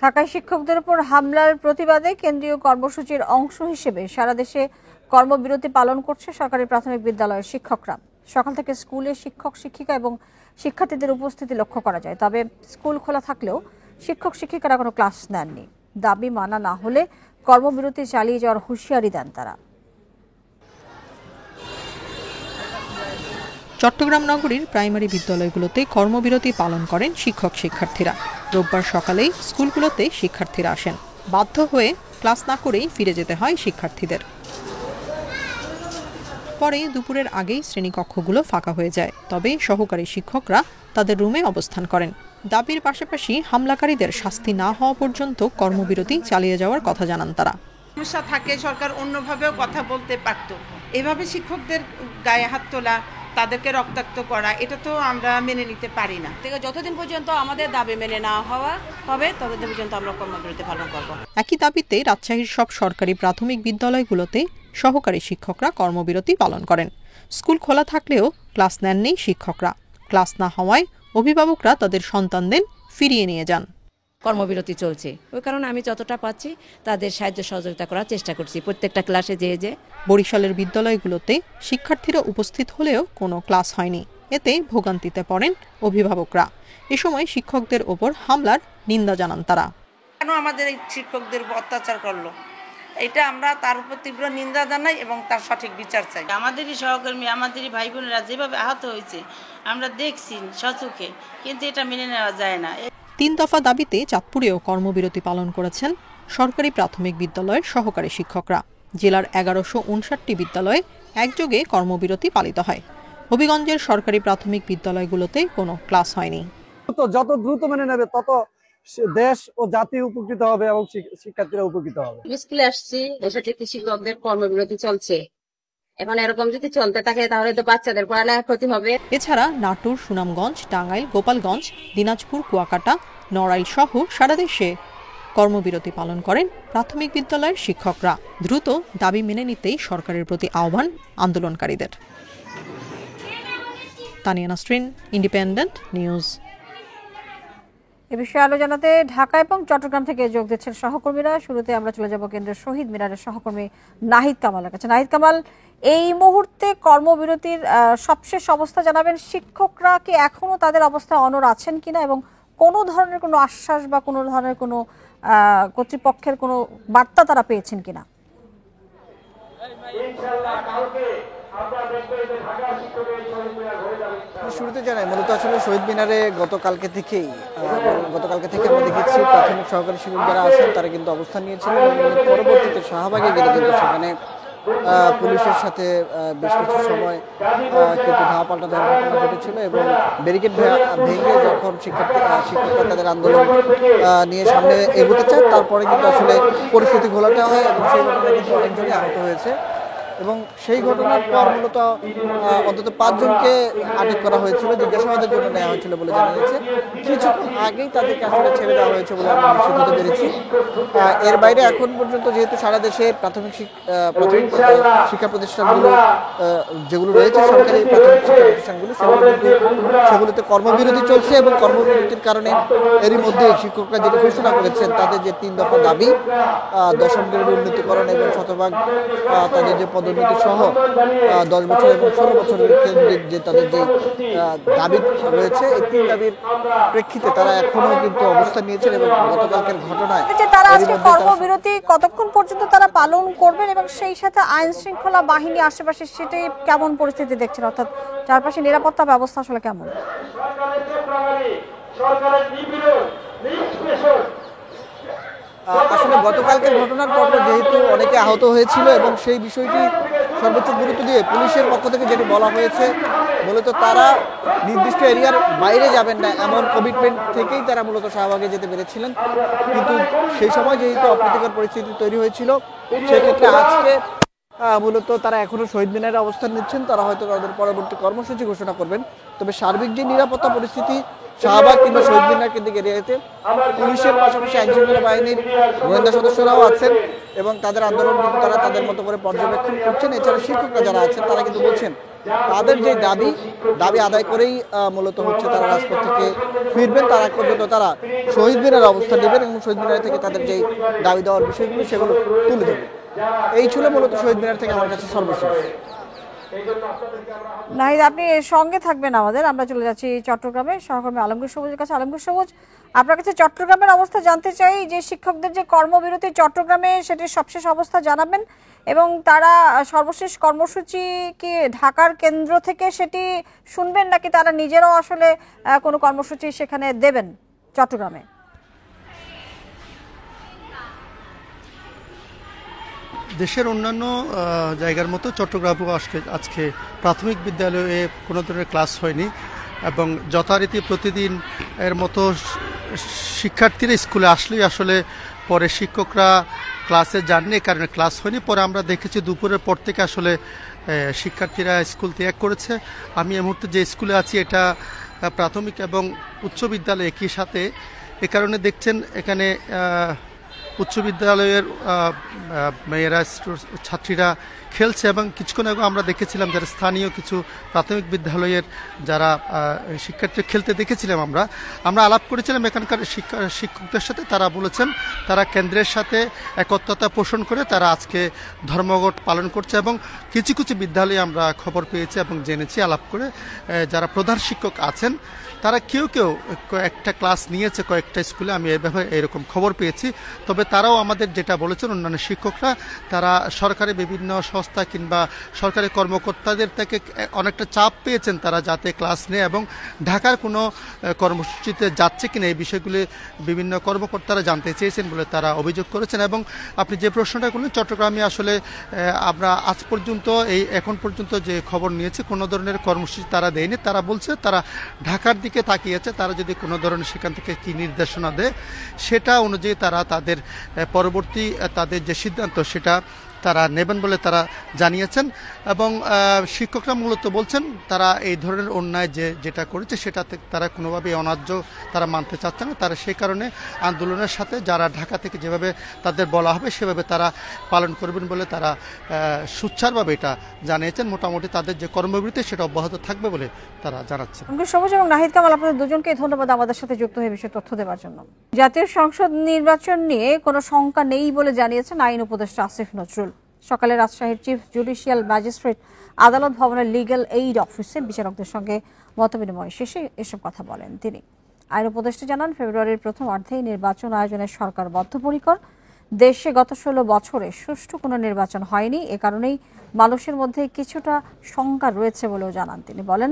ঢাকায় শিক্ষকদের উপর হামলার প্রতিবাদে কেন্দ্রীয় কর্মসূচির অংশ হিসেবে সারা দেশে কর্মবিরতি পালন করছে সরকারি প্রাথমিক বিদ্যালয়ের শিক্ষকরা। সকাল থেকে স্কুলে শিক্ষক শিক্ষিকা এবং শিক্ষার্থীদের উপস্থিতি লক্ষ্য করা যায়। তবে স্কুল খোলা থাকলেও শিক্ষক শিক্ষিকারা কোনো ক্লাস নেননি। দাবি মানা না হলে কর্মবিরতি চালিয়ে যাওয়ার হুঁশিয়ারি দেন তারা। চট্টগ্রাম নগরীর প্রাইমারি বিদ্যালয়গুলোতে কর্মবিরতি পালন করেন শিক্ষক শিক্ষার্থীরা। রোববার সকালেই স্কুলগুলোতে শিক্ষার্থীরা আসেন। বাধ্য হয়ে ক্লাস না করেই ফিরে যেতে হয় শিক্ষার্থীদের। পরে দুপুরের আগেই শ্রেণীকক্ষগুলো ফাঁকা হয়ে যায়। তবে সহকারী শিক্ষকরা তাদের রুমে অবস্থান করেন। দাবির পাশাপাশি হামলাকারীদের শাস্তি না হওয়া পর্যন্ত কর্মবিরতি চালিয়ে যাওয়ার কথা জানান তারা। সমস্যা থাকে সরকার অন্যভাবেও কথা বলতে পারত। এভাবে শিক্ষকদের গায়ে হাত তোলা, তাদেরকে রক্তাক্ত করা, এটা তো আমরা মেনে নিতে পারি না। যতদিন পর্যন্ত আমাদের দাবি মেনে না হওয়া হবে ততদিন পর্যন্ত আমরা কর্মবিরতি পালন করব। একই দাবিতে রাজশাহীর সব সরকারি প্রাথমিক বিদ্যালয়গুলোতে সহকারী শিক্ষকরা কর্মবিরতি পালন করেন। স্কুল খোলা থাকলেও ক্লাস নেননি শিক্ষকরা। ক্লাস না হওয়ায় অভিভাবকরা তাদের সন্তানদের ফিরিয়ে নিয়ে যান। কর্মবিরতি চলছে, ওই কারণে আমি যতটা পাচ্ছি তাদের সাহায্য সহযোগিতা করার চেষ্টা করছি প্রত্যেকটা ক্লাসে যে। বরিশালের বিদ্যালয়গুলোতে শিক্ষার্থীরা উপস্থিত হলেও কোনো ক্লাস হয়নি। এতে ভোগান্তিতে পড়েন অভিভাবকরা। এ সময় শিক্ষকদের ওপর হামলার নিন্দা জানান তারা। কেন আমাদের এই শিক্ষকদের অত্যাচার করলো, এটা আমরা তার উপর তীব্র নিন্দা জানাই এবং তার সঠিক বিচার চাই। আমাদেরই সহকর্মী, আমাদেরই ভাই বোনেরা যেভাবে আহত হয়েছে আমরা দেখছি সচক্ষে, কিন্তু এটা মেনে নেওয়া যায় না। ৩ দফা দাবিতে চাঁদপুরেও কর্মবিরতি পালন করেছেন সরকারি প্রাথমিক বিদ্যালয়ের সহকারী শিক্ষকরা। জেলার ১১৫৯ বিদ্যালয়ে একযোগে কর্মবিরতি পালিত হয়। হবিগঞ্জের সরকারি প্রাথমিক বিদ্যালয়গুলোতে কোনো ক্লাস হয়নি। যত দ্রুত মেনে নেবে তত দেশ ও জাতি উপকৃত হবে এবং শিক্ষার্থীরা উপকৃত হবে। স্কুলে আসছি, এসে থেকে শিক্ষকদের কর্মবিরতি চলছে। এখন এরকম যদি চলতে থাকে তাহলে তো বাচ্চাদের পড়ালেখার ক্ষতি হবে। এছাড়া নাটোর, সুনামগঞ্জ, টাঙ্গাইল, গোপালগঞ্জ, দিনাজপুর, কুয়াকাটা, নড়াইল সহ সারা দেশে কর্মবিরতি পালন করেন প্রাথমিক বিদ্যালয়ের শিক্ষকরা। দ্রুত দাবি মেনে নিতেই সরকারের প্রতি আহ্বান আন্দোলনকারীদের। Tania Nasrin, independent news. এ বিষয়ে আলো জানাতে ঢাকা এবং চট্টগ্রাম থেকে যোগ দিচ্ছেন সহকর্মীরা। শুরুতে আমরা চলে যাব কেন্দ্রের শহীদ মিনারের সহকর্মী নাহিদ কামালের কাছে। নাহিদ কামাল, এই মুহূর্তে কর্মবিরতির সবশেষ অবস্থা জানাবেন। শিক্ষকরা কি এখনো তাদের অবস্থায় অনড় আছেন কিনা এবং কোনো ধরনের কোনো আশ্বাস বা কোনো ধরনের কোনো কর্তৃপক্ষের কোনো বার্তা তারা পেয়েছেন কিনা? শুরুতে জানাই মূলত আসলে শহীদ মিনারে গতকালকে থেকে আমরা দেখেছি প্রাথমিক সহকারী শিক্ষক যারা আছেন তারা কিন্তু অবস্থান নিয়েছিলেন। পরবর্তীতে শাহবাগে গেলে কিন্তু সেখানে পুলিশের সাথে বেশ কিছু সময় কিন্তু ধাওয়া পাল্টা দেওয়ার ঘটনা ঘটেছিল এবং ব্যারিকেড ভেঙে যখন শিক্ষকরা তাদের আন্দোলন নিয়ে সামনে এগোতে চায় তারপরে কিন্তু আসলে পরিস্থিতি ঘোলাটে হয় এবং সেই ঘটনায় কিন্তু অনেকজনই আহত হয়েছে এবং সেই ঘটনার পর মূলত অন্তত 5 জনকে আটক করা হয়েছিল, জিজ্ঞাসাবাদের জন্য নেওয়া হয়েছিল বলে জানা গেছে। কিছুক্ষণ আগেই তাদেরকে আসলে ছেড়ে দেওয়া হয়েছে বলে আমরা নিশ্চিত হতে পেরেছি। এর বাইরে এখন পর্যন্ত যেহেতু সারা দেশে প্রাথমিক শিক্ষা প্রতিষ্ঠানগুলো যেগুলো রয়েছে সরকারি প্রাথমিক শিক্ষা প্রতিষ্ঠানগুলো সেগুলোতে কর্মবিরতি চলছে এবং কর্মবিরতির কারণে এরই মধ্যে শিক্ষকরা যেটা ঘোষণা করেছেন তাদের যে 3 দফা দাবি, 10ম গ্রেডের উন্নীতকরণ এবং শতভাগ তাদের যে পদোন্নতি সহ 10 বছর এবং 16 বছরের কেন্দ্রিক যে তাদের যে দাবি রয়েছে, এই 3 দাবির প্রেক্ষিতে তারা এখনো কিন্তু অবস্থান নিয়েছেন এবং গতকালকের ঘটনায় তারা আজকে কর্মবিরতি কতক্ষণ পর্যন্ত তারা পালন করবেন এবং সেই সাথে আইন শৃঙ্খলা বাহিনী আশেপাশে সেটাই কেমন পরিস্থিতি দেখছেন, অর্থাৎ চারপাশে নিরাপত্তা ব্যবস্থা আসলে কেমন? আসলে গতকালকের ঘটনার পর যেহেতু অনেকে আহত হয়েছিল এবং সেই বিষয়টি সর্বোচ্চ গুরুত্ব দিয়ে পুলিশের পক্ষ থেকে যেটি বলা হয়েছে মূলত তারা নির্দিষ্ট এরিয়ার বাইরে যাবেন না এমন কমিটমেন্ট থেকেই তারা মূলত শাহবাগে যেতে পেরেছিলেন। কিন্তু সেই সময় যেহেতু অপ্রীতিকর পরিস্থিতি তৈরি হয়েছিল সেক্ষেত্রে আজকে মূলত তারা এখনো শহীদ মিনারে অবস্থান নিচ্ছেন। তারা হয়তো তাদের পরবর্তী কর্মসূচি ঘোষণা করবেন। তবে সার্বিক যে নিরাপত্তা পরিস্থিতি শাহবাগ কিংবা শহীদ মিনার কেন্দ্রিক এরিয়াতে পুলিশের পাশাপাশি আইনশৃঙ্খলা বাহিনীর গোয়েন্দা সদস্যরাও আছেন এবং তাদের আন্দোলন কিন্তু তারা তাদের মতো করে পর্যবেক্ষণ করছেন। এছাড়া শিক্ষকরা যারা আছেন তারা কিন্তু বলছেন তাদের যে দাবি আদায় করেই মূলত হচ্ছে তারা রাজপথ থেকে ফিরবেন। তার আগ পর্যন্ত তারা শহীদ মিনারে অবস্থান নেবেন এবং শহীদ মিনার থেকে তাদের যে দাবি দেওয়ার বিষয়গুলো সেগুলো তুলে ধরবেন। এই ছিল মূলত শহীদ মিনার থেকে আমার কাছে সর্বশেষ। নাহিদ, আপনি সঙ্গে থাকবেন আমাদের। আমরা চলে যাচ্ছি চট্টগ্রামে সহকর্মী আলমগীর সবুজের কাছে। আলমগীর সবুজ, আপনার কাছে চট্টগ্রামের অবস্থা জানতে চাই। যে শিক্ষকদের যে কর্মবিরতি চট্টগ্রামে, সেটির সবশেষ অবস্থা জানাবেন এবং তারা সর্বশেষ কর্মসূচি কি ঢাকার কেন্দ্র থেকে সেটি শুনবেন নাকি তারা নিজেরাও আসলে কোনো কর্মসূচি সেখানে দেবেন চট্টগ্রামে? দেশের অন্যান্য জায়গার মতো চট্টগ্রামেও আজকে প্রাথমিক বিদ্যালয়ে কোনো ধরনের ক্লাস হয়নি এবং যথারীতি প্রতিদিন এর মতো শিক্ষার্থীরা স্কুলে আসলেই আসলে পরে শিক্ষকরা ক্লাসে যাননি, কারণে ক্লাস হয়নি। পরে আমরা দেখেছি দুপুরের পর থেকে আসলে শিক্ষার্থীরা স্কুল ত্যাগ করেছে। আমি এই মুহূর্তে যে স্কুলে আছি এটা প্রাথমিক এবং উচ্চ বিদ্যালয় একই সাথে, এ কারণে দেখছেন এখানে উচ্চ বিদ্যালয়ের মেয়েরা ছাত্রীরা খেলছে এবং কিছুক্ষণ আগে আমরা দেখেছিলাম যারা স্থানীয় কিছু প্রাথমিক বিদ্যালয়ের যারা শিক্ষার্থী খেলতে দেখেছিলাম। আমরা আলাপ করেছিলাম এখানকার শিক্ষকদের সাথে। তারা বলেছেন তারা কেন্দ্রের সাথে একত্রতা পোষণ করে তারা আজকে ধর্মঘট পালন করছে এবং কিছু কিছু বিদ্যালয়ে আমরা খবর পেয়েছি এবং জেনেছি আলাপ করে যারা প্রধান শিক্ষক আছেন তারা কেউ একটা ক্লাস নিয়েছে কয়েকটা স্কুলে। আমি এই ব্যাপারে এরকম খবর পেয়েছি। তবে তারাও আমাদের যেটা বলেছেন অন্যান্য শিক্ষকরা তারা সরকারি বিভিন্ন সংস্থা কিংবা সরকারি কর্মকর্তাদের থেকে অনেকটা চাপ পেয়েছেন তারা যাতে ক্লাস নেয় এবং ঢাকার কোনো কর্মসূচিতে যাচ্ছে কিনা এই বিষয়গুলি বিভিন্ন কর্মকর্তারা জানতে চেয়েছেন বলে তারা অভিযোগ করেছেন। এবং আপনি যে প্রশ্নটা করলেন চট্টগ্রামে আসলে আমরা আজ পর্যন্ত এখন পর্যন্ত যে খবর নিয়েছি কোনো ধরনের কর্মসূচি তারা দেয়নি। তারা বলছে তারা ঢাকার দিকে তাকিয়েছে, তারা যদি কোনো ধরনের সেখান থেকে কি নির্দেশনা দেয় সেটা অনুযায়ী তারা তাদের পরবর্তী তাদের যে সিদ্ধান্ত সেটা তারা নেবেন বলে তারা জানিয়েছেন। এবং শিক্ষকরা মূলত বলছেন তারা এই ধরনের অন্যায় যেটা করেছে সেটাতে তারা কোনোভাবেই অন্যায্য তারা মানতে চাচ্ছে না। তারা সেই কারণে আন্দোলনের সাথে যারা ঢাকা থেকে যেভাবে তাদের বলা হবে সেভাবে তারা পালন করবেন বলে তারা সুচ্ছারভাবে এটা জানিয়েছেন। মোটামুটি তাদের যে কর্মবিরতি সেটা অব্যাহত থাকবে বলে তারা জানাচ্ছেন। সবুজ এবং নাহিদ কামাল, আপনাদের দুজনকে ধন্যবাদ আমাদের সাথে যুক্ত হয়ে বিষয়ে তথ্য দেওয়ার জন্য। জাতীয় সংসদ নির্বাচন নিয়ে কোনো শঙ্কা নেই বলে জানিয়েছেন আইন উপদেষ্টা আসিফ নজরুল। সকালে রাজশাহীর চিফ জুডিশিয়াল ম্যাজিস্ট্রেট আদালত ভবনের লিগ্যাল এইড অফিসে বিচারকদের সঙ্গে মতবিনিময় শেষে এসব কথা বলেন তিনি। আইন উপদেষ্টা জানান, ফেব্রুয়ারির প্রথমার্ধেই নির্বাচন আয়োজনে সরকার বদ্ধপরিকর। দেশে গত 16 বছরে সুষ্ঠু কোনো নির্বাচন হয়নি, এ কারণেই মানুষের মধ্যে কিছুটা শঙ্কা রয়েছে বলেও জানান তিনি। বলেন,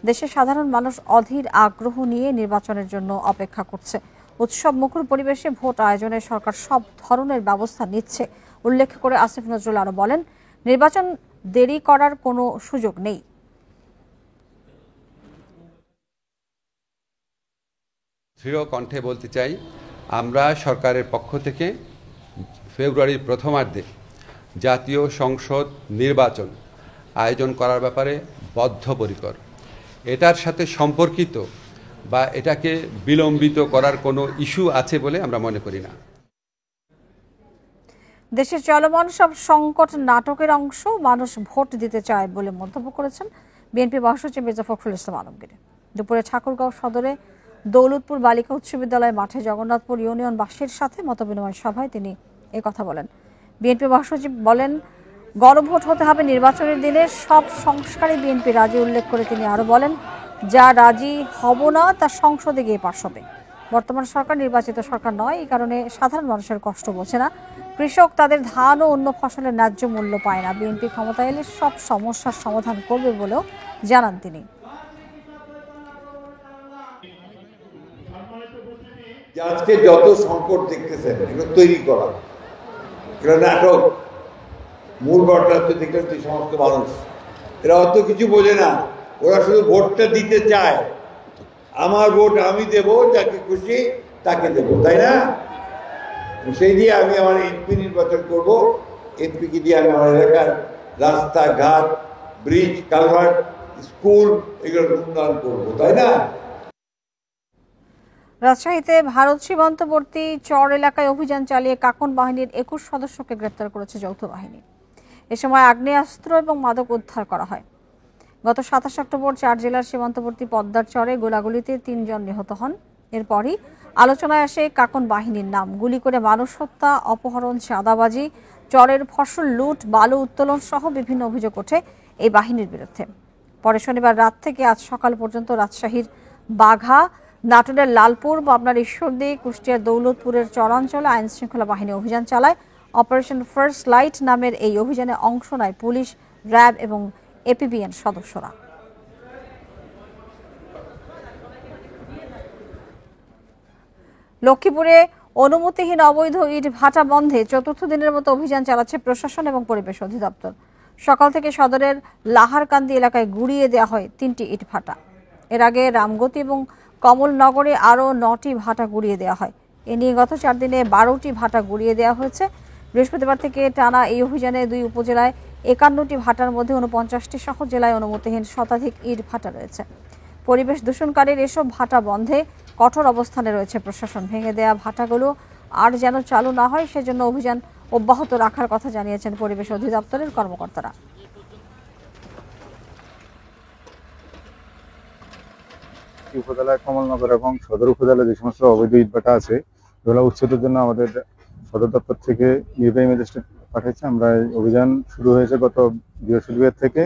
দেশের সাধারণ মানুষ অধীর আগ্রহ নিয়ে নির্বাচনের জন্য অপেক্ষা করছে। উৎসব মুখর পরিবেশে ভোট আয়োজনে সরকার সব ধরনের ব্যবস্থা নিচ্ছে উল্লেখ করে আসিফ নজরুল আরো বলেন, নির্বাচন দেরি করার কোনো সুযোগ নেই। দৃঢ় কণ্ঠে বলতে চাই, আমরা সরকারের পক্ষ থেকে ফেব্রুয়ারির প্রথমার্ধে জাতীয় সংসদ নির্বাচন আয়োজন করার ব্যাপারে বদ্ধপরিকর। এটার সাথে সম্পর্কিত বা এটাকে বিলম্বিত করার কোনো ইস্যু আছে বলে আমরা মনে করি না। দেশের চলমান সব সংকট নাটকের অংশ, মানুষ ভোট দিতে চায় বলে মন্তব্য করেছেন বিএনপি মহাসচিব মির্জা ফখরুল ইসলাম আলমগীর। দুপুরে ঠাকুরগাঁও সদরে দৌলতপুর বালিকা উচ্চ বিদ্যালয় মাঠে জগন্নাথপুর ইউনিয়নবাসীর সাথে মতবিনিময় সভায় তিনি কথা বলেন। বিএনপি মহাসচিব বলেন, গণভোট হতে হবে নির্বাচনের দিনে, সব সংস্কারে বিএনপি রাজি উল্লেখ করে তিনি আরো বলেন, যা রাজি হব না তা সংসদে গিয়ে পাশ হবে। বর্তমান সরকার নির্বাচিত সরকার নয়, এই কারণে সাধারণ মানুষের কষ্ট বোঝে না। কৃষক তাদের ধান ও অন্য ফসলের ন্যায্য মূল্য পায় না। বিএনপি ক্ষমতায় এলে সব সমস্যার সমাধান করবে বলেও জানান তিনি। আজকে যত সংকট দেখতেছেন এগুলো তৈরি করা, এগুলো নাটক। মূল ঘটনা হচ্ছে দেখলেন যে সমস্ত মানুষ এরা অত কিছু বোঝে না, ওরা শুধু ভোটটা দিতে চায়। আমার ভোট আমি দেব, যাকে খুশি তাকে দেব, তাই না? সেই দিয়ে আমি আমার এমপি নির্বাচন করব, এমপিকে দিয়ে আমি আমার এলাকার রাস্তাঘাট, ব্রিজ, কালভার্ট, স্কুল এগুলো উন্নয়ন করবো, তাই না? রাজশাহীতে ভারত সীমান্তবর্তী চর এলাকায় অভিযান চালিয়ে কাকন বাহিনীর 21 সদস্যকে গ্রেপ্তার করেছে যৌথ বাহিনী। এ সময় আগ্নেয়াস্ত্র এবং মাদক উদ্ধার করা হয়। গত 27 অক্টোবর 4 জেলার সীমান্তবর্তী পদ্মার চরে গোলাগুলিতে 3 জন নিহত হন। এরপরই আলোচনায় আসে কাকন বাহিনীর নাম। গুলি করে মানুষ হত্যা, অপহরণ, চাঁদাবাজি, চরের ফসল লুট, বালু উত্তোলন সহ বিভিন্ন অভিযোগ ওঠে এই বাহিনীর বিরুদ্ধে। পরে শনিবার রাত থেকে আজ সকাল পর্যন্ত রাজশাহীর বাঘা, নাটোরের লালপুর, পাবনার ঈশ্বরদী, কুষ্টিয়ার দৌলতপুরের চরাঞ্চলে আইন শৃঙ্খলা বাহিনী অভিযান চালায়। অপারেশন ফার্স্ট লাইট নামের এই অভিযানে অংশ নেয় পুলিশ, র্যাব এবং এপিবিএন সদস্যরা। লক্ষ্মীপুরে অনুমতিহীন অবৈধ ইট ভাটা বন্ধে চতুর্থ দিনের মতো অভিযান চালাচ্ছে প্রশাসন এবং পরিবেশ অধিদপ্তর। সকাল থেকে সদরের লাহারকান্দি এলাকায় গুড়িয়ে দেওয়া হয় 3টি ইট ভাটা। এর আগে রামগতি এবং কমলনগরে আরও 9টি ভাটা গুড়িয়ে দেওয়া হয়। এ নিয়ে গত 4 দিনে 12টি ভাটা গুড়িয়ে দেওয়া হয়েছে। বৃহস্পতিবার থেকে টানা এই অভিযানে 2 উপজেলায় 51টি ভাটার মধ্যে 49টি সহ জেলায় অনুমতিহীন শতাধিক ইট ভাটা রয়েছে। পরিবেশ দূষণকারীর এসব ভাটা বন্ধে কঠোর অবস্থানে রয়েছে প্রশাসন। ভেঙে দেওয়া ভাটাগুলো আর যেন চালু না হয় সেজন্য অভিযান অব্যাহত রাখার কথা জানিয়েছেন পরিবেশ অধিদপ্তরের কর্মকর্তারা। উপজেলায় কমলনগর এবং সদর উপজেলায় যে সমস্ত অবৈধ ইটভাটা আছে এগুলো উচ্ছেদের জন্য আমাদের সদর দপ্তর থেকে নির্বাহী ম্যাজিস্ট্রেট পাঠিয়েছে। আমরা এই অভিযান শুরু হয়েছে গত বৃহস্পতিবার থেকে।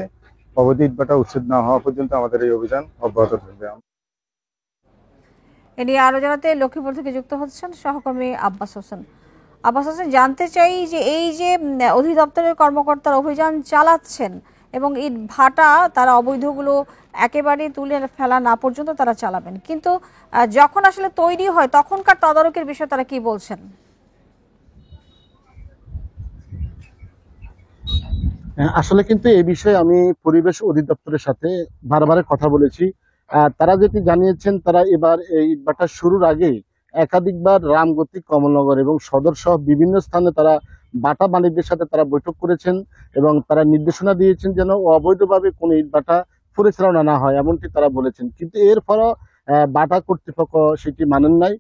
অবৈধ ইটভাটা উচ্ছেদ না হওয়া পর্যন্ত আমাদের এই অভিযান অব্যাহত থাকবে। এ নিয়ে আরো জানাতে লক্ষ্মীপুর থেকে যুক্ত হচ্ছেন সহকর্মী আব্বাস হোসেন। আব্বাস হোসেন, জানতে চাই যে এই যে অধিদপ্তরের কর্মকর্তারা অভিযান চালাচ্ছেন এবং ইট ভাটা তারা অবৈধগুলো একেবারে তুলে ফেলা না পর্যন্ত তারা চালাবেন, কিন্তু যখন আসলে তৈরি হয় তখনকার তদারকির বিষয়ে তারা কি বলছেন? আসলে কিন্তু এই বিষয়ে আমি পরিবেশ অধিদপ্তরের সাথে বারবার কথা বলেছি। তারা যেটি জানিয়েছেন, তারা এবার এই ইটভাটা শুরুর আগে একাধিকবার রামগতি, কমলনগর এবং সদর সহ বিভিন্ন স্থানে তারা বাটা মালিকদের সাথে তারা বৈঠক করেছেন এবং তারা নির্দেশনা দিয়েছেন যেন অবৈধভাবে কোনো ইটভাটা পরিচালনা না হয়, এমনটি তারা বলেছেন। কিন্তু এর ফলে বাটা কর্তৃপক্ষ সেটি মানেন নাই।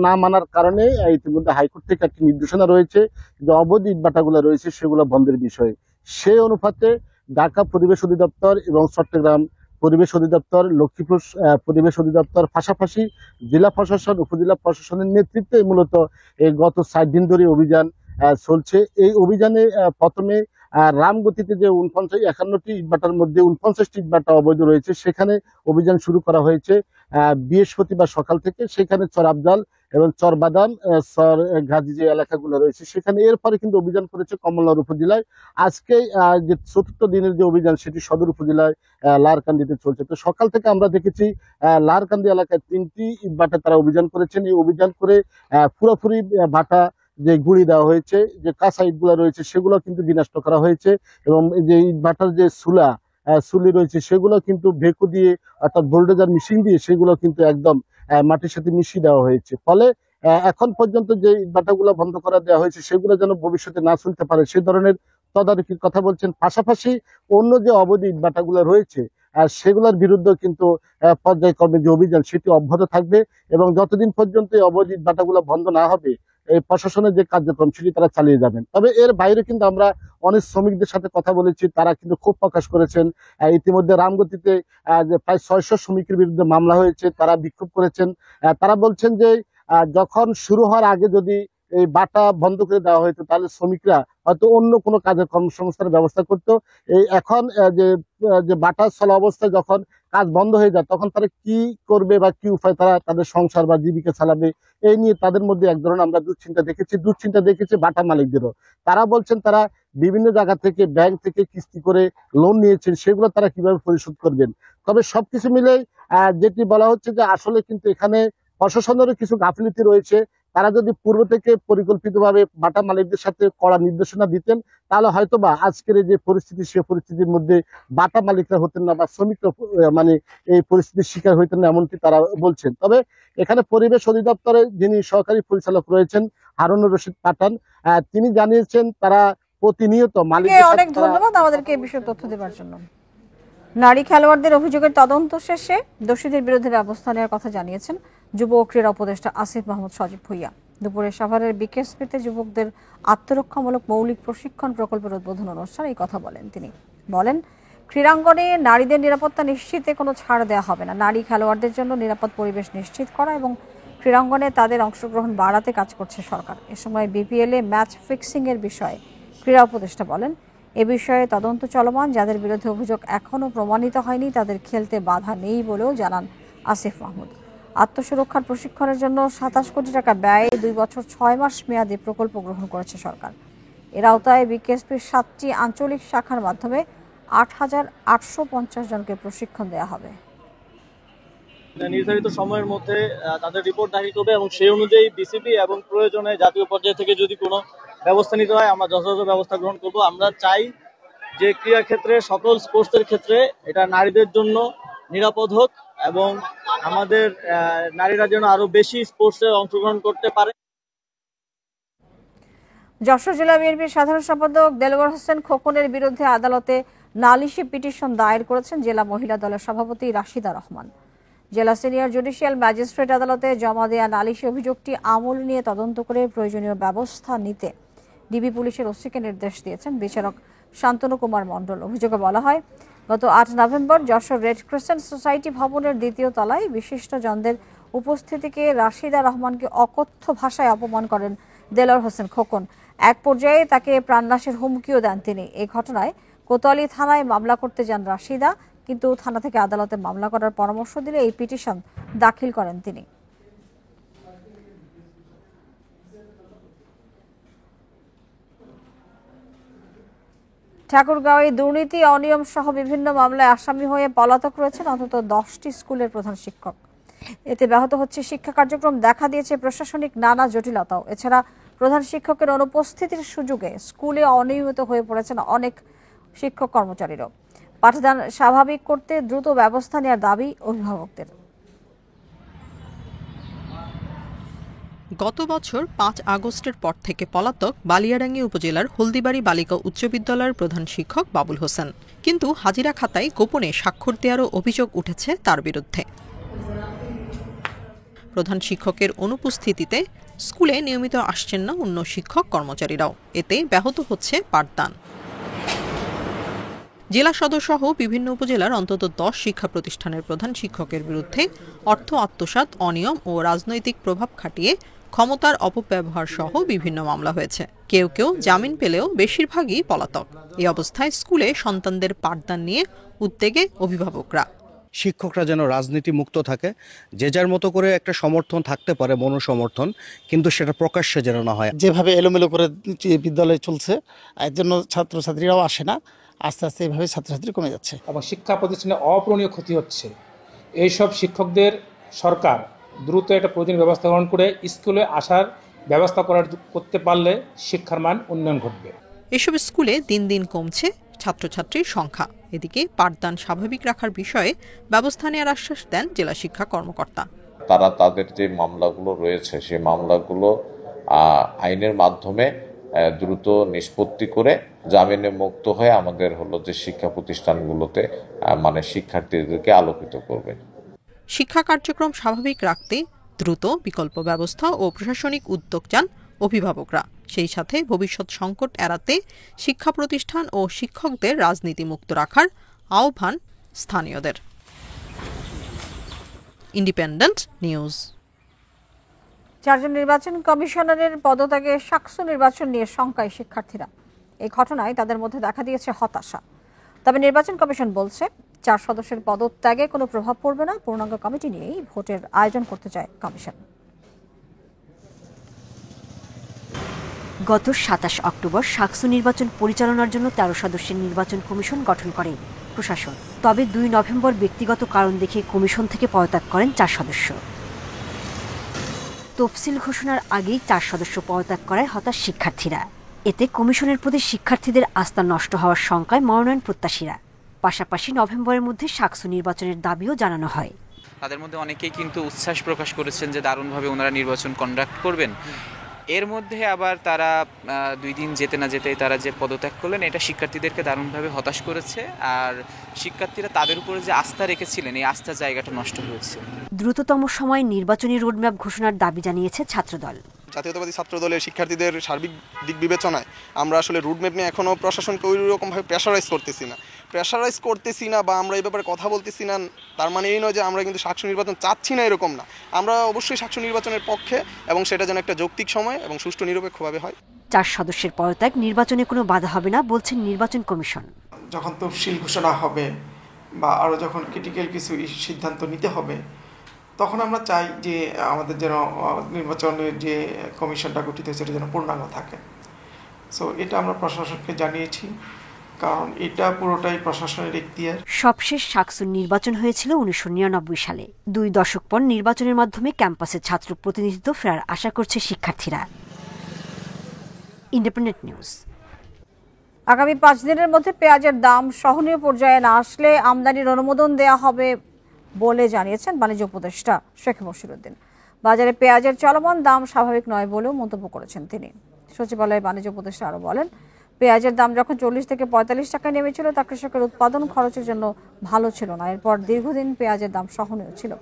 না মানার কারণে ইতিমধ্যে হাইকোর্ট থেকে একটি নির্দেশনা রয়েছে যে অবৈধ ইটভাটাগুলো রয়েছে সেগুলো বন্ধের বিষয়ে। সেই অনুপাতে ঢাকা পরিবেশ অধিদপ্তর এবং চট্টগ্রাম পরিবেশ অধিদপ্তর, লক্ষ্মীপুর পরিবেশ অধিদপ্তর, পাশাপাশি জেলা প্রশাসন, উপজেলা প্রশাসনের নেতৃত্বে মূলত এই গত 4 দিন ধরে অভিযান চলছে। এই অভিযানে প্রথমে রামগতিতে যে 51টি ইটভাটার মধ্যে 49টি ইটভাটা অবৈধ রয়েছে সেখানে অভিযান শুরু করা হয়েছে বৃহস্পতিবার সকাল থেকে। সেখানে চর আফজাল এবং চর বাদাম, চর গাজী যে এলাকাগুলো রয়েছে সেখানে। এরপরে কিন্তু অভিযান করেছে কমলনগর উপজেলায়। আজকে যে চতুর্থ দিনের যে অভিযান সেটি সদর উপজেলায় লাহারকান্দিতে চলছে। তো সকাল থেকে আমরা দেখেছি লাহারকান্দি এলাকায় 3টি ইটভাটা তারা অভিযান করেছেন। এই অভিযান করে পুরোপুরি ভাটা যে গুড়ি দেওয়া হয়েছে, যে কাঁচা ইটগুলো রয়েছে সেগুলো কিন্তু বিনষ্ট করা হয়েছে এবং যে ইটভাটার যে সুলি রয়েছে সেগুলো কিন্তু ভেকু দিয়ে অর্থাৎ বোল্ডোজার মেশিন দিয়ে সেগুলো কিন্তু একদম মাটির সাথে মিশিয়ে দেওয়া হয়েছে। ফলে এখন পর্যন্ত যে ইটভাটাগুলো বন্ধ করে দেওয়া হয়েছে সেগুলো যেন ভবিষ্যতে না চলতে পারে সে ধরনের তদারকির কথা বলছেন। পাশাপাশি অন্য যে অবৈধ ইটভাটাগুলো রয়েছে সেগুলোর বিরুদ্ধে কিন্তু পর্যায়ক্রমে যে অভিযান সেটি অব্যাহত থাকবে এবং যতদিন পর্যন্ত এই অবৈধ ইটভাটাগুলো বন্ধ না হবে এই প্রশাসনের যে কার্যক্রম সেটি তারা চালিয়ে যাবেন। তবে এর বাইরে কিন্তু আমরা অনেক শ্রমিকদের সাথে কথা বলেছি, তারা কিন্তু ক্ষোভ প্রকাশ করেছেন। ইতিমধ্যে রামগতিতে যে প্রায় 600 শ্রমিকের বিরুদ্ধে মামলা হয়েছে, তারা বিক্ষোভ করেছেন। তারা বলছেন যে যখন শুরু হওয়ার আগে যদি এই বাটা বন্ধ করে দেওয়া হতো তাহলে শ্রমিকরা হয়তো অন্য কোনো কাজের কর্মসংস্থানের ব্যবস্থা করতো। এই এখন যে বাটা চলা অবস্থায় যখন কাজ বন্ধ হয়ে যায় তখন তারা কি করবে বা কি উপায় তারা তাদের সংসার বা জীবিকা চালাবে, এই নিয়ে তাদের মধ্যে এক ধরনের আমরা দুশ্চিন্তা দেখেছি বাটা মালিকদেরও। তারা বলছেন তারা বিভিন্ন জায়গা থেকে ব্যাংক থেকে কিস্তি করে লোন নিয়েছেন, সেগুলো তারা কিভাবে পরিশোধ করবেন। তবে সবকিছু মিলে যেটি বলা হচ্ছে যে আসলে কিন্তু এখানে প্রশাসনেরও কিছু গাফিলতি রয়েছে। তারা যদি পূর্ব থেকে পরিকল্পিতভাবে বাটা মালিকদের সাথে কড়া নির্দেশনা দিতেন তাহলে হয়তোবা আজকের যে পরিস্থিতি সে পরিস্থিতির মধ্যে বাটা মালিকরা হতেন না বা শ্রমিকরা মানে এই পরিস্থিতির শিকার হইতেন না, এমনটি তারা বলছেন। তবে এখানে পরিবেশ অধিদপ্তরে যিনি সহকারী পরিচালক রয়েছেন হারুনুর রশিদ পাঠান, তিনি জানিয়েছেন তারা প্রতিনিয়ত মালিকদের অনেক ধন্যবাদ আমাদেরকে এই বিষয়ে তথ্য দেওয়ার জন্য। নারী খেলোয়াড়দের অভিযোগের তদন্ত শেষে দোষীদের বিরুদ্ধে ব্যবস্থা নেওয়ার কথা জানিয়েছেন যুব ও ক্রীড়া উপদেষ্টা আসিফ মাহমুদ সজীব ভুইয়া। দুপুরে সাভারের বিকেএসপিতে যুবকদের আত্মরক্ষামূলক মৌলিক প্রশিক্ষণ প্রকল্পের উদ্বোধন অনুষ্ঠানে এই কথা বলেন তিনি। বলেন, ক্রীড়াঙ্গনে নারীদের নিরাপত্তা নিশ্চিতে কোনো ছাড় দেওয়া হবে না। নারী খেলোয়াড়দের জন্য নিরাপদ পরিবেশ নিশ্চিত করা এবং ক্রীড়াঙ্গনে তাদের অংশগ্রহণ বাড়াতে কাজ করছে সরকার। এ সময় বিপিএলে ম্যাচ ফিক্সিংয়ের বিষয়ে ক্রীড়া উপদেষ্টা বলেন, এ বিষয়ে তদন্ত চলমান। যাদের বিরুদ্ধে অভিযোগ এখনও প্রমাণিত হয়নি তাদের খেলতে বাধা নেই বলেও জানান আসিফ মাহমুদ। আত্মসুরক্ষার প্রশিক্ষণের জন্য ২৭ কোটি টাকা ব্যয়ে ২ বছর ৬ মাস মেয়াদী প্রকল্প গ্রহণ করেছে সরকার। এর আওতায় বিকেএসপির ৭টি আঞ্চলিক শাখার মাধ্যমে ৮,৮৫০ জনকে প্রশিক্ষণ দেওয়া হবে। নির্ধারিত সময়ের মধ্যে তাদের রিপোর্ট দাখিল করবে এবং সেই অনুযায়ী বিসিবি এবং প্রয়োজনে জাতীয় পর্যায় থেকে যদি কোনো ব্যবস্থা নিতে হয় আমরা যথাযথ ব্যবস্থা গ্রহণ করব। আমরা চাই যে ক্রীড়া ক্ষেত্রে সকল স্পোর্টসের ক্ষেত্রে এটা নারীদের জন্য নিরাপদ হোক এবং আমাদের নারীরা যেন আরো বেশি স্পোর্টসে অংশগ্রহণ করতে পারে। যশোর জেলা বিএনপির সাধারণ সম্পাদক দেলোয়ার হোসেন খোকনের বিরুদ্ধে আদালতে নালিশি পিটিশন দায়ের করেছেন জেলা মহিলা দলের সভাপতি রাশিদা রহমান। জেলা সিনিয়র জুডিশিয়াল ম্যাজিস্ট্রেট আদালতে জমা দেয়া নালিশি অভিযোগটি আমল নিয়ে তদন্ত করে প্রয়োজনীয় ব্যবস্থা নিতে ডিবি পুলিশের ওসিকে নির্দেশ দিয়েছেন বিচারক শান্তনু কুমার মণ্ডল। অভিযোগে বলা হয়, গত ৮ November Jessore red crescent society ভবনের ২য় তলায় বিশিষ্টজনদের উপস্থিতিকে রাশিদা রহমানকে অকথ্য ভাষায় অপমান করেন দেলোয়ার হোসেন খোকন। এক পর্যায়ে তাকে প্রাণনাশের হুমকিও দেন তিনি। এই ঘটনায় কোতোয়ালি থানায় মামলা করতে যান রাশিদা, কিন্তু থানা থেকে আদালতে মামলা করার পরামর্শ দিলে এই পিটিশন দাখিল করেন তিনি। ঠাকুরগাঁওয়ে দুর্নীতি, অনিয়ম সহ বিভিন্ন মামলায় আসামি হয়ে পলাতক রয়েছেন অন্তত 10টি স্কুলের প্রধান শিক্ষক। এতে ব্যাহত হচ্ছে শিক্ষা কার্যক্রম, দেখা দিয়েছে প্রশাসনিক নানা জটিলতাও। এছাড়া প্রধান শিক্ষকের অনুপস্থিতির সুযোগে স্কুলে অনিয়মিত হয়ে পড়েছেন অনেক শিক্ষক কর্মচারীরাও। পাঠদান স্বাভাবিক করতে দ্রুত ব্যবস্থা নেওয়ার দাবি অভিভাবকদের। গত বছর ৫ আগস্টের পর থেকে পলাতক বালিয়াডাঙ্গি উপজেলার হলদিবাড়ি বালিকা উচ্চ বিদ্যালয়ের প্রধান শিক্ষক বাবুল হোসেন। কিন্তু হাজিরা খাতায় গোপনে স্বাক্ষর দেওয়ারও অভিযোগ উঠেছে তার বিরুদ্ধে। প্রধান শিক্ষকের অনুপস্থিতিতে স্কুলে নিয়মিত আসছেন না অন্য শিক্ষক কর্মচারীরাও। এতে ব্যাহত হচ্ছে পাঠদান। জেলা সদরসহ বিভিন্ন উপজেলার অন্তত 10 শিক্ষা প্রতিষ্ঠানের প্রধান শিক্ষকের বিরুদ্ধে অর্থ আত্মসাৎ, অনিয়ম ও রাজনৈতিক প্রভাব খাটিয়ে ক্ষমতার অপব্যবহার সহ বিভিন্ন মামলা হয়েছে। কেউ কেউ জামিন পেলেও বেশিরভাগই পলাতক। এই অবস্থায় স্কুলে সন্তানদের পাঠদান নিয়ে উদ্বেগে অভিভাবকরা। শিক্ষকরা যেন রাজনীতি মুক্ত থাকে, যে যার মতো করে একটা সমর্থন থাকতে পারে, মনোসমর্থন, কিন্তু সেটা প্রকাশ্যে যেন না হয়। যেভাবে এলোমেলো করে বিদ্যালয় চলছে, এর জন্য ছাত্রছাত্রীরাও আসে না। আস্তে আস্তে এইভাবে ছাত্রছাত্রী কমে যাচ্ছে এবং শিক্ষা প্রতিষ্ঠানে অপূরণীয় ক্ষতি হচ্ছে। এইসব শিক্ষকদের সরকার দ্রুত একটা প্রয়োজনীয় ব্যবস্থা গ্রহণ করে স্কুলে আসার ব্যবস্থা করতে পারলে শিক্ষার মান উন্নয়ন ঘটবে। এসব স্কুলে দিন দিন কমছে ছাত্রছাত্রীর সংখ্যা। এদিকে পাঠদান স্বাভাবিক রাখার বিষয়ে ব্যবস্থা নেওয়ার আশ্বাস দেন জেলা শিক্ষা কর্মকর্তা। তারা তাদের যে মামলাগুলো রয়েছে সেই মামলাগুলো আইনের মাধ্যমে দ্রুত নিষ্পত্তি করে জামিনে মুক্ত হয়ে আমাদের যে শিক্ষা প্রতিষ্ঠানগুলোতে শিক্ষার্থীদেরকে আলোকিত করবে। শিক্ষা কার্যক্রম স্বাভাবিক রাখতে দ্রুত বিকল্প ব্যবস্থা ও প্রশাসনিক উদ্যোগ চান অভিভাবকরা। সেই সাথে ভবিষ্যৎ সংকট এড়াতে শিক্ষা প্রতিষ্ঠান ও শিক্ষকদের রাজনীতি মুক্ত রাখার আহ্বান স্থানীয়দের। Independent news. 4 জন নির্বাচন কমিশনারের পদত্যাগে সাকসু নির্বাচন নিয়ে শঙ্কায় শিক্ষার্থীরা। এই ঘটনায় তাদের মধ্যে দেখা দিয়েছে হতাশা। তবে নির্বাচন কমিশন বলছে 4 সদস্যের পদত্যাগে কোনো প্রভাব পড়বে না। পূর্ণাঙ্গ কমিটি নিয়েই ভোটের আয়োজন করতে চায় কমিশন। গত 27 অক্টোবর সাকসু নির্বাচন পরিচালনার জন্য 13 সদস্যের নির্বাচন কমিশন গঠন করে প্রশাসন। তবে 2 নভেম্বর ব্যক্তিগত কারণ দেখে কমিশন থেকে পদত্যাগ করেন 4 সদস্য। তফসিল ঘোষণার আগেই 4 সদস্য পদত্যাগ করায় হতাশ শিক্ষার্থীরা। এতে কমিশনের প্রতি শিক্ষার্থীদের আস্থা নষ্ট হওয়ার শঙ্কায় মনোনয়ন প্রত্যাশীরা। পাশাপাশি নভেম্বরের মধ্যে সাকসু নির্বাচনের দাবিও জানানো হয়। তাদের মধ্যে অনেকেই কিন্তু উচ্ছ্বাস প্রকাশ করেছেন যে দারুণভাবে ওনারা নির্বাচন কন্ডাক্ট করবেন। এর মধ্যে আবার তারা 2 দিন যেতে না যেতেই তারা যে পদত্যাগ করলেন, এটা শিক্ষার্থীদেরকে দারুণভাবে হতাশ করেছে। আর শিক্ষার্থীরা তাদের উপরে যে আস্থা রেখেছিলেন, এই আস্থার জায়গাটা নষ্ট হয়েছে। দ্রুততম সময়ে নির্বাচনী রোডম্যাপ ঘোষণার দাবি জানিয়েছে ছাত্রদল। জাতীয়তাবাদী ছাত্র দলের শিক্ষার্থীদের সার্বিক দিক বিবেচনায় আমরা আসলে রুটম্যাপ নিয়ে এখনও প্রশাসনকে ওই রকমভাবে প্রেশারাইজ করতেছি না বা আমরা এই ব্যাপারে কথা বলতেছি না, তার মানে এই নয় যে আমরা কিন্তু সাকসু নির্বাচন চাচ্ছি না, এরকম না। আমরা অবশ্যই সাকসু নির্বাচনের পক্ষে এবং সেটা যেন একটা যৌক্তিক সময় এবং সুষ্ঠু নিরপেক্ষভাবে হয়। 4 সদস্যের পদত্যাগ নির্বাচনে কোনো বাধা হবে না বলছেন নির্বাচন কমিশন। যখন তফসিল ঘোষণা হবে বা আরও যখন ক্রিটিক্যাল কিছু সিদ্ধান্ত নিতে হবে, তখন আমরা চাই যে আমাদের যেন নির্বাচনের যে কমিশনটা গঠিত হয়েছে সেটা যেন পূর্ণাঙ্গ থাকে। সো এটা আমরা প্রশাসনকে জানিয়েছি, কারণ এটা পুরোটাই প্রশাসনের এখতিয়ার। সবশেষ সাকসুর নির্বাচন হয়েছিল 1999 সালে। 2 দশক পর নির্বাচনের মাধ্যমে ক্যাম্পাসে ছাত্র প্রতিনিধিত্ব ফেরার আশা করছে শিক্ষার্থীরা। Independent news. আগামী 5 দিনের মধ্যে পেঁয়াজের দাম সহনীয় পর্যায়ে না আসলে আমদানির অনুমোদন দেওয়া হবে বলে জানিয়েছেন বাণিজ্য উপদেষ্টা শেখ মশিরুদ্দিন। বাজারে পেঁয়াজের চলমান দাম স্বাভাবিক নয় বলেও মন্তব্য করেছেন তিনি। সচিবালয়ের বাণিজ্য উপদেষ্টা আরও বলেন, পেঁয়াজের দাম যখন 40 থেকে 45 টাকায় নেমেছিল তা কৃষকের উৎপাদন খরচের জন্য ভালো ছিল না। এরপর দীর্ঘদিন পেঁয়াজের দাম সহনীয় ছিল,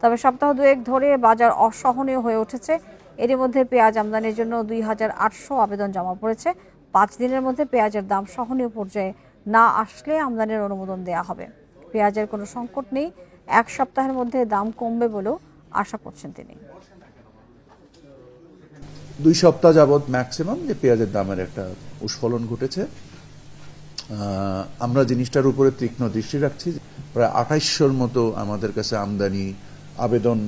তবে সপ্তাহ 2 ধরে বাজার অসহনীয় হয়ে উঠেছে। এরই মধ্যে পেঁয়াজ আমদানির জন্য 2800 আবেদন জমা পড়েছে। 5 দিনের মধ্যে পেঁয়াজের দাম সহনীয় পর্যায়ে না আসলে আমদানির অনুমোদন দেওয়া হবে। পেঁয়াজের কোনো সংকট নেই, 1 সপ্তাহের মধ্যে দাম কমবে বলেও আশা করছেন তিনি। 2 সপ্তাহ যাবৎ ম্যাক্সিমাম যে পেঁয়াজের দামের একটা উস্ফলন ঘটেছে। আমরা জিনিসটার উপরে তীক্ষ্ণ দৃষ্টি রাখছি। প্রায় 2800-র মতো আমাদের কাছে আমদানি আবেদন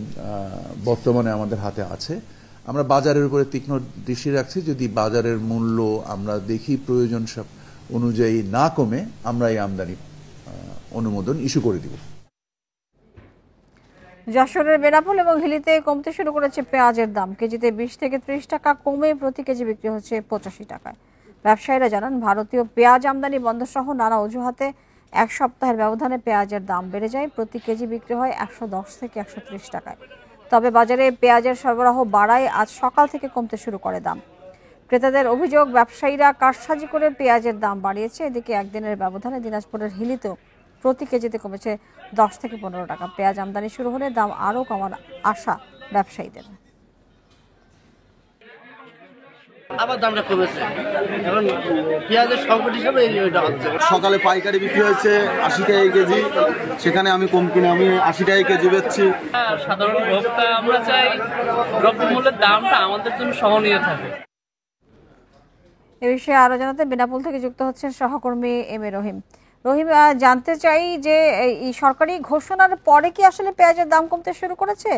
বর্তমানে আমাদের হাতে আছে। আমরা বাজারের উপরে তীক্ষ্ণ দৃষ্টি রাখছি। যদি বাজারের মূল্য আমরা দেখি প্রয়োজন সব অনুযায়ী না কমে, আমরা এই আমদানি অনুমোদন ইস্যু করে দিব। যশোরের বেনাপোল এবং হিলিতে কমতে শুরু করেছে পেঁয়াজের দাম। কেজিতে 20 থেকে 30 টাকা কমে প্রতি কেজি বিক্রি হচ্ছে 85 টাকায়। ব্যবসায়ীরা জানান, ভারতীয় পেঁয়াজ আমদানি বন্ধ সহ নানা অজুহাতে 1 সপ্তাহের ব্যবধানে পেঁয়াজের দাম বেড়ে যায়। প্রতি কেজি বিক্রি হয় 110 থেকে 130 টাকায়। তবে বাজারে পেঁয়াজের সরবরাহ বাড়ায় আজ সকাল থেকে কমতে শুরু করে দাম। ক্রেতাদের অভিযোগ, ব্যবসায়ীরা কারসাজি করে পেঁয়াজের দাম বাড়িয়েছে। এদিকে একদিনের ব্যবধানে দিনাজপুরের হিলিতেও প্রতি কেজিতে কমেছে 10 থেকে 15 টাকা। পেঁয়াজ আমদানি শুরু হলে দাম আরও কমার আশা ব্যবসায়ীদের। আবার দামটা কমেছে, এখন পেঁয়াজের সংকট হিসাবে এটা হচ্ছে। সকালে পাইকারি বিক্রি হয়েছে 80 টাকা কেজি, সেখানে আমি কম কিনে আমি 80 টাকা কেজি বেচছি। সাধারণ ভোক্তা আমরা চাই দ্রব্যমূল্যের দামটা আমাদের জন্য সহনীয় থাকে। এ বিষয়ে আরো জানাতে বেনাপোল থেকে যুক্ত হচ্ছেন সহকর্মী এম এ রহিম। রহিম, জানতে চাই যে এই সরকারি ঘোষণার পরে কি আসলে পেঁয়াজের দাম কমতে শুরু করেছে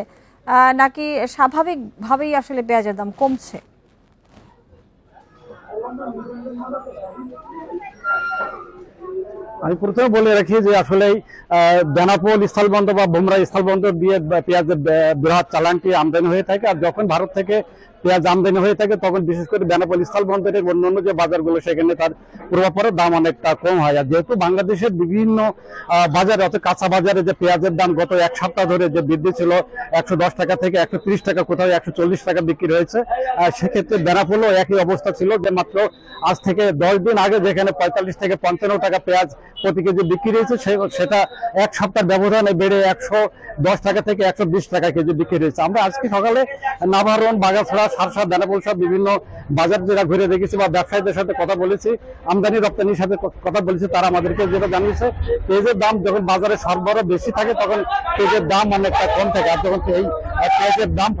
নাকি স্বাভাবিকভাবেই আসলে পেঁয়াজের দাম কমছে? আমি প্রথমে বলে রাখি যে আসলে বেনাপোল স্থলবন্দর বা বুমরা স্থলবন্দর দিয়ে পেঁয়াজের বৃহৎ চালানটি আমদানি হয়ে থাকে। আর যখন ভারত থেকে পেঁয়াজ আমদানি হয়ে থাকে তখন বিশেষ করে বেনাপোল স্থলবন্দরের অন্যান্য যে বাজারগুলো সেখানে তার প্রভাব পড়ে, দাম অনেকটা কম হয়। আর যেহেতু বাংলাদেশের বিভিন্ন বাজারে অর্থাৎ কাঁচা বাজারে যে পেঁয়াজের দাম গত 1 সপ্তাহ ধরে যে বৃদ্ধি ছিল 110 টাকা থেকে 130 টাকা, কোথাও 140 টাকা বিক্রি হয়েছে, সেক্ষেত্রে বেনাপোলও একই অবস্থা ছিল যে মাত্র আজ থেকে 10 দিন আগে যেখানে 45 থেকে 55 টাকা পেঁয়াজ প্রতি কেজি বিক্রি হয়েছে সেটা 1 সপ্তাহ ব্যবধানে বেড়ে 110 টাকা থেকে 120 টাকা কেজি বিক্রি হয়েছে। আমরা আজকে সকালে নাভারণ, বাগাছড়া, সারসা, বেনাপোল সব বিভিন্ন বাজার যেটা ঘুরে দেখেছি বা ব্যবসায়ীদের সাথে কথা বলেছি, আমদানি রপ্তানির সাথে কথা বলেছি, তারা আমাদেরকে যেটা জানিয়েছে পেঁয়াজের দাম যখন বাজারে সরবরাহ বেশি থাকে তখন পেঁয়াজের দাম অনেকটা কম থাকে, আর যখন এই পেঁয়াজের দাম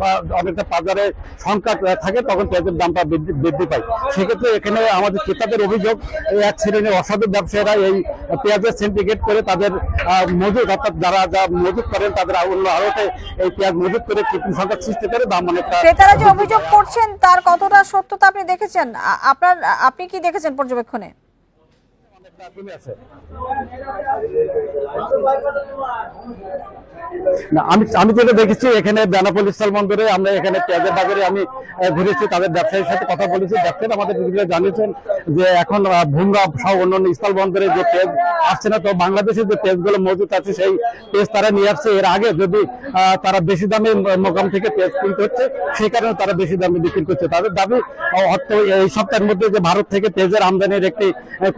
অনেকটা বাজারে সংকট থাকে তখন পেঁয়াজের দামটা বৃদ্ধি পায়। সেক্ষেত্রে এখানে আমাদের ক্রেতাদের অভিযোগ, এক শ্রেণীর অসাধু ব্যবসায়ীরা এই পেঁয়াজের সিন্ডিকেট করে তাদের মজুদ অর্থাৎ যারা মজুদ করেন তাদের অন্য আড়তে এই পেঁয়াজ মজুদ করে কৃত্রিম সংকট সৃষ্টি করে দাম অনেকটা। ক্রেতারা যে অভিযোগ করছেন তার কতটা সত্যতা আপনি দেখেছেন? আপনি কি দেখেছেন পর্যবেক্ষণে? না, আমি যেটা দেখেছি এখানে বেনাপোল স্থলবন্দরে আমরা এখানে পেঁয়াজের বাজারে আমি ঘুরেছি, তাদের ব্যবসায়ীর সাথে কথা বলেছি। ব্যবসায়ীরা আমাদের জানিয়েছেন যে এখন ভুমরা সহ অন্যান্য স্থলবন্দরে যে পেঁয়াজ আসছে না, তো বাংলাদেশের যে পেঁয়াজগুলো মজুদ আছে সেই পেঁয়াজ তারা নিয়ে আসছে। এর আগে যদি তারা বেশি দামে মোকাম থেকে পেঁয়াজ কিনতে হচ্ছে, সেই কারণে তারা বেশি দামে বিক্রি করছে। তাদের দাবি এই সপ্তাহের মধ্যে যে ভারত থেকে পেঁয়াজের আমদানির একটি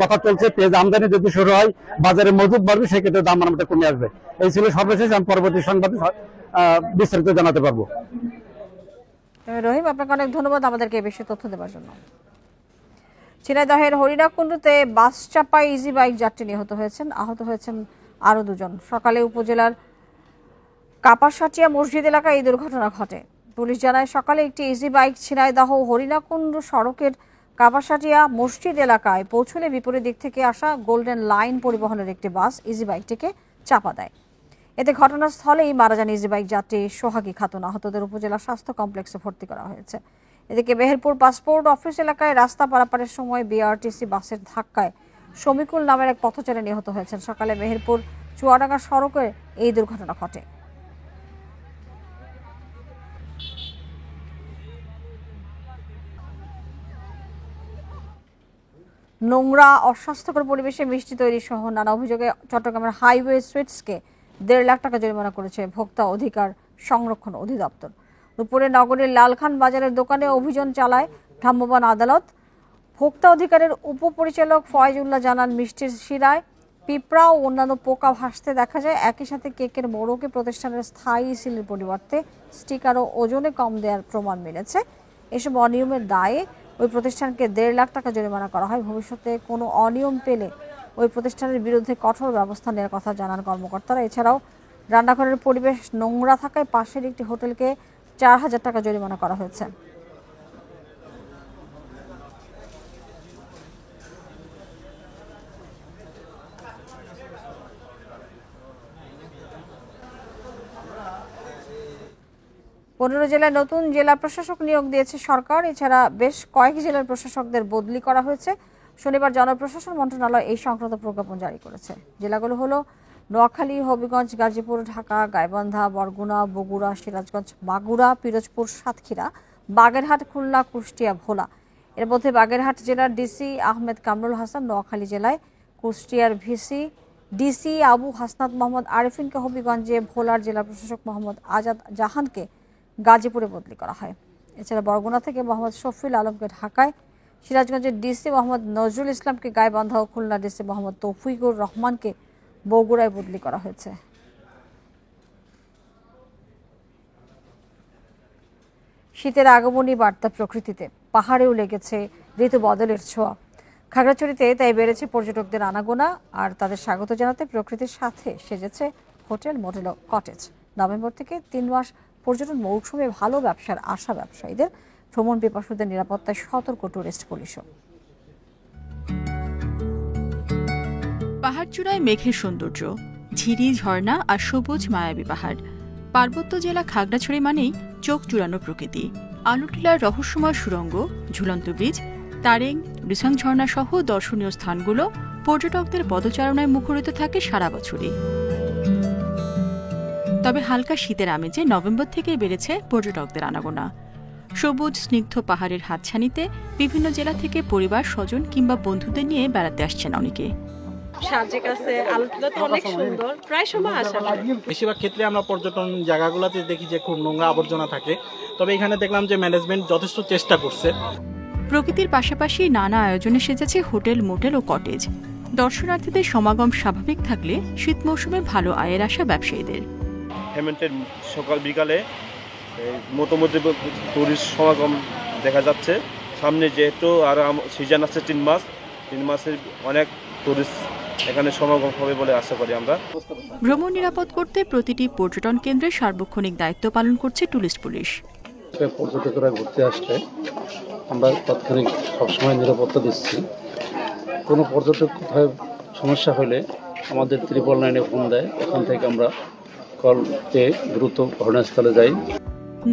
কথা চলছে, পেঁয়াজ আমদানি যদি শুরু হয় বাজারে মজুদ বাড়বে, সেক্ষেত্রে দাম আমাদের কমে আসবে। এই ছিল সর্বশেষ। আমি পরবর্তী সংবাদে বিস্তারিত জানাতে পারবো। রহিম, আপনাকে অনেক ধন্যবাদ আমাদেরকে এই বিষয়ে তথ্য দেওয়ার জন্য। ঝিনাইদহের হরিণাকুণ্ডুতে বাস চাপায় ইজি বাইক যাত্রী নিহত হয়েছেন, আহত হয়েছেন আরও 2 জন। সকালে উপজেলার কাপাসাটিয়া মসজিদ এলাকায় এই দুর্ঘটনা ঘটে। পুলিশ জানায় সকালে একটি ইজি বাইক ঝিনাইদহ হরিণাকুণ্ডু সড়কের কাপাসাটিয়া মসজিদ এলাকায় পৌঁছলে বিপরীত দিক থেকে আসা গোল্ডেন লাইন পরিবহনের একটি বাস ইজি বাইকটিকে চাপা দেয়। এতে ঘটনাস্থলেই মারা যান ইজি বাইক যাত্রী সোহাগী খাতুন। আহতদের উপজেলা স্বাস্থ্য কমপ্লেক্সে ভর্তি করা হয়েছে। এদিকে মেহেরপুর পাসপোর্ট অফিস এলাকায় রাস্তা পারাপারের সময় বিআরটিসি বাসের ধাক্কায় শমিকুল নামের এক পথচারী নিহত হয়েছেন। সকালে মেহেরপুর চুয়াডাঙ্গা সড়কে এই দুর্ঘটনা ঘটে। নোংরা অস্বাস্থ্যকর পরিবেশে মিষ্টি তৈরি সহ নানা অভিযোগে চট্টগ্রামের হাইওয়ে সুইটসকে 1.5 লাখ টাকা জরিমানা করেছে ভোক্তা অধিকার সংরক্ষণ অধিদপ্তর। দুপুরে নগরীর লালখান বাজারের দোকানে অভিযান চালায় ভ্রাম্যমাণ আদালত। ভোক্তা অধিকারের উপপরিচালক ফয়েজুল্লাহ জানান, মিষ্টির শিরায় পিঁপড়া ও অন্যান্য পোকা ভাসতে দেখা যায়। একই সাথে কেকের মোড়কে প্রতিষ্ঠানের স্থায়ী সিলের পরিবর্তে স্টিকার ও ওজনে কম দেওয়ার প্রমাণ মিলেছে। এসব অনিয়মের দায়ে ওই প্রতিষ্ঠানকে 1.5 লাখ টাকা জরিমানা করা হয়। ভবিষ্যতে কোনো অনিয়ম পেলে ওই প্রতিষ্ঠানের বিরুদ্ধে কঠোর ব্যবস্থা নেওয়ার কথা জানান কর্মকর্তারা। এছাড়াও রান্নাঘরের পরিবেশ নোংরা থাকায় পাশের একটি হোটেলকে 4,000 টাকা জরিমানা করা হয়েছে। পনেরো জেলায় নতুন জেলা প্রশাসক নিয়োগ দিয়েছে সরকার। এছাড়া বেশ কয়েক জেলার প্রশাসকদের বদলি করা হয়েছে। শনিবার জনপ্রশাসন মন্ত্রণালয় এই সংক্রান্ত প্রজ্ঞাপন জারি করেছে। জেলাগুলো হলো নোয়াখালী, হবিগঞ্জ, গাজীপুর, ঢাকা, গাইবান্ধা, বরগুনা, বগুড়া, সিরাজগঞ্জ, মাগুরা, পিরোজপুর, সাতক্ষীরা, বাগেরহাট, খুলনা, কুষ্টিয়া, ভোলা। এর মধ্যে বাগেরহাট জেলার ডিসি আহমেদ কামরুল হাসান, নোয়াখালী জেলায় কুষ্টিয়ার ডিসি আবু হাসনাত মোহাম্মদ আরিফিনকে হবিগঞ্জে, ভোলার জেলা প্রশাসক মোহাম্মদ আজাদ জাহানকে গাজীপুরে বদলি করা হয়। এছাড়া বরগুনা থেকে মোহাম্মদ শফিউল আলমকে ঢাকায়, সিরাজগঞ্জের ডিসি মোহাম্মদ নজরুল ইসলামকে গাইবান্ধা ও খুলনা ডিসি মোহাম্মদ তৌফিকুর রহমানকে বগুড়ায় বদলি করা হয়েছে। শীতের আগমনী বার্তা প্রকৃতিতে, পাহাড়েও লেগেছে ঋতু বদলের ছোঁয়া। খাগড়াছড়িতে তাই বেড়েছে পর্যটকদের আনাগোনা, আর তাদের স্বাগত জানাতে প্রকৃতির সাথে সেজেছে হোটেল, মোটেল ও কটেজ। নভেম্বর থেকে 3 মাস পর্যটন মৌসুমে ভালো ব্যবসার আশা ব্যবসায়ীদের। ভ্রমণ পিপাসুদের নিরাপত্তায় সতর্ক টুরিস্ট পুলিশও। পাহাড়চূড়ায় মেঘের সৌন্দর্য, ঝিরি, ঝর্ণা আর সবুজ মায়াবী পাহাড়। পার্বত্য জেলা খাগড়াছড়ি মানেই চোখ জুড়ানো প্রকৃতি। আলুটিলার রহস্যময় সুড়ঙ্গ, ঝুলন্ত ব্রিজ, তারেং, রিসাং ঝর্ণা সহ দর্শনীয় স্থানগুলো পর্যটকদের পদচারণায় মুখরিত থাকে সারা বছরই। তবে হালকা শীতের আমেজে নভেম্বর থেকে বেড়েছে পর্যটকদের আনাগোনা। সবুজ স্নিগ্ধ পাহাড়ের হাতছানিতে বিভিন্ন জেলা থেকে পরিবার, স্বজন কিংবা বন্ধুদের নিয়ে বেড়াতে আসছেন অনেকে। সাজেক আছে, আলুটিলা তো অনেক সুন্দর, প্রায় সময় আসা হয়। বেশিরভাগ ক্ষেত্রে আমরা পর্যটন জায়গাগুলোতে দেখি যে খুব নোংরা আবর্জনা থাকে, তবে এখানে দেখলাম যে ম্যানেজমেন্ট যথেষ্ট চেষ্টা করছে। প্রকৃতির পাশাপাশি নানা আয়োজনে সেজেছে হোটেল, মোটেল ও কটেজ। দর্শনার্থীদের সমাগম স্বাভাবিক থাকলে শীত মৌসুমে ভালো আয়ের আশা ব্যবসায়ীদের। হেমন্তের সকাল বিকালে মোটামুটি টুরিস্ট সমাগম দেখা যাচ্ছে। সামনে যেহেতু আর সিজন আছে 3 মাস, 3 মাসের অনেক টুরিস্ট এখানে সমাগম হবে বলে আশা করি আমরা। ভ্রমণ নিরাপদ করতে প্রতিটি পর্যটন কেন্দ্রে সার্বক্ষণিক দায়িত্ব পালন করছে টুরিস্ট পুলিশ। পর্যটকরা ঘুরতে আসলে আমরা তাৎক্ষণিক সবসময় নিরাপত্তা দিচ্ছি। কোনো পর্যটক কোথায় সমস্যা হলে আমাদের 999-এ ফোন দেয়, ওখান থেকে আমরা কল পেয়ে দ্রুত ঘটনাস্থলে যাই।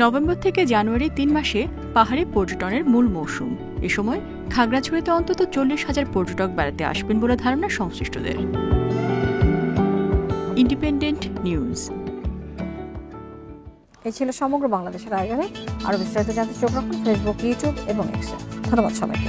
নভেম্বর থেকে জানুয়ারি 3 মাসে পাহাড়ে পর্যটনের মূল মৌসুম। এ সময় খাগড়াছড়িতে অন্তত 40,000 পর্যটক বেড়াতে আসবেন বলে ধারণা সংশ্লিষ্টদের। Independent news. এই ছিল সমগ্র বাংলাদেশের আয়োজনে। আরো বিস্তারিত জানতে চোখ রাখুন ফেসবুক, ইউটিউব এবং এক্সে। ধন্যবাদ সবাইকে।